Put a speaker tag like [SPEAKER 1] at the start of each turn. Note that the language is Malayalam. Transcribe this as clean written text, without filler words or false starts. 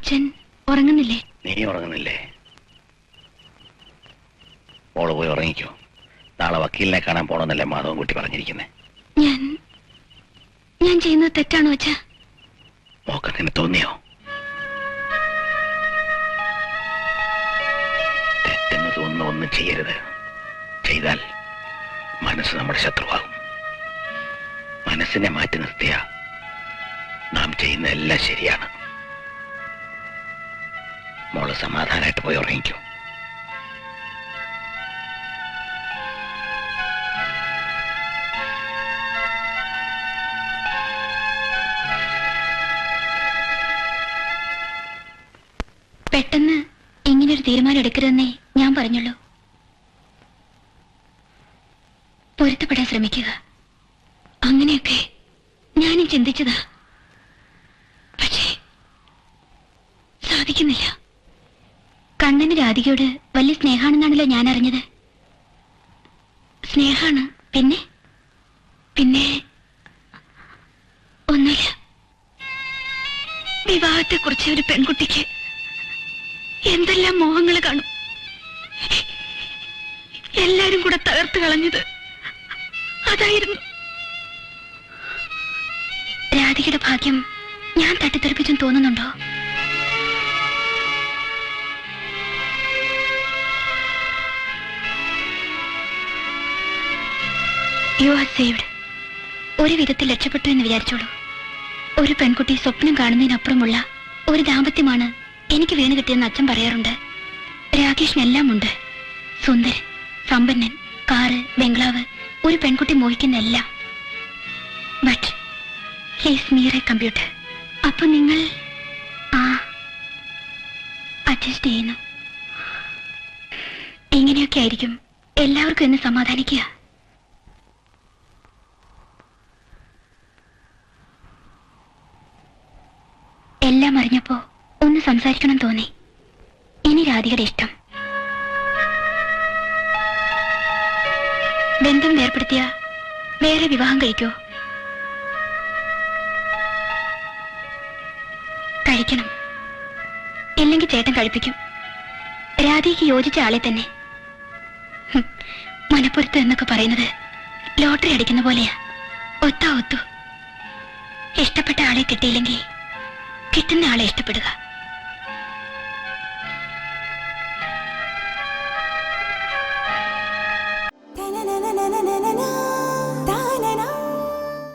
[SPEAKER 1] അച്ഛൻ ഉറങ്ങുന്നില്ലേ?
[SPEAKER 2] നീ ഉറങ്ങുന്നില്ലേ? മോള് പോയി ഉറങ്ങിക്കോ. നാളെ വക്കീലിനെ കാണാൻ പോണമെന്നല്ലേ മാധവൻകുട്ടി പറഞ്ഞിരിക്കുന്നേ.
[SPEAKER 1] ഞാൻ ചെയ്യുന്നത് തെറ്റാണോ അച്ഛാ?
[SPEAKER 2] മോക്കങ്ങനെ തോന്നിയോ? തെറ്റെന്ന് തോന്നുന്ന ഒന്നും ചെയ്യരുത്. ചെയ്താൽ മനസ്സ് നമ്മുടെ ശത്രുവാകും. മനസ്സിനെ മാറ്റി നിർത്തിയ നാം ചെയ്യുന്ന എല്ലാം ശരിയാണ്. മോള് സമാധാനമായിട്ട് പോയി ഉറങ്ങിക്കോ.
[SPEAKER 1] പെട്ടെന്ന് ഇങ്ങനൊരു തീരുമാനം എടുക്കരുതെന്നേ ഞാൻ പറഞ്ഞുള്ളൂ. പൊരുത്തപ്പെടാൻ ശ്രമിക്കുക, അങ്ങനെയൊക്കെ ഞാനും ചിന്തിച്ചതാ. പക്ഷേ സാധിക്കുന്നില്ല. കണ്ണന് രാധികയോട് വലിയ സ്നേഹാണെന്നാണല്ലോ ഞാൻ അറിഞ്ഞത്. സ്നേഹാണ്. പിന്നെ പിന്നെ ഒന്നുമില്ല. വിവാഹത്തെക്കുറിച്ച് ഒരു പെൺകുട്ടിക്ക് എന്തെല്ലാം മോഹങ്ങൾ കാണും. എല്ലാരും കൂടെ തകർത്ത് കളഞ്ഞത് അതായിരുന്നു. രാധികയുടെ ഭാഗ്യം ഞാൻ തട്ടിത്തെറിപ്പിച്ചും തോന്നുന്നുണ്ടോ? You are saved. ഒരു വിധത്തിൽ രക്ഷപ്പെട്ടു എന്ന് വിചാരിച്ചോളൂ. ഒരു പെൺകുട്ടി സ്വപ്നം കാണുന്നതിനപ്പുറമുള്ള ഒരു ദാമ്പത്യമാണ് എനിക്ക് വീണ് കിട്ടിയെന്ന് അച്ഛൻ പറയാറുണ്ട്. രാകേഷിനെല്ലാം ഉണ്ട്. സുന്ദരൻ, സമ്പന്നൻ, കാറ്, ബംഗ്ലാവ്, ഒരു പെൺകുട്ടി മോഹിക്കുന്ന. But he's near a computer. അപ്പൊ നിങ്ങൾ അഡ്ജസ്റ്റ് ചെയ്യുന്നു. ഇങ്ങനെയൊക്കെ ആയിരിക്കും എല്ലാവർക്കും എന്ന് സമാധാനിക്കുക. എല്ലാം അറിഞ്ഞപ്പോ ഒന്ന് സംസാരിക്കണം തോന്നി. ഇനി രാധികയുടെ ഇഷ്ടം. ബന്ധം വേർപ്പെടുത്തിയ വേറെ വിവാഹം കഴിക്കോ? കഴിക്കണം. ഇല്ലെങ്കിൽ ചേട്ടൻ കഴിപ്പിക്കും. രാധികയ്ക്ക് യോജിച്ച ആളെ തന്നെ. മനപ്പുറത്ത് എന്നൊക്കെ പറയുന്നത് ലോട്ടറി അടിക്കുന്ന പോലെയാ. ഒത്തു. ഇഷ്ടപ്പെട്ട ആളെ കിട്ടിയില്ലെങ്കിൽ കിട്ടുന്ന ആളെ ഇഷ്ടപ്പെടുക.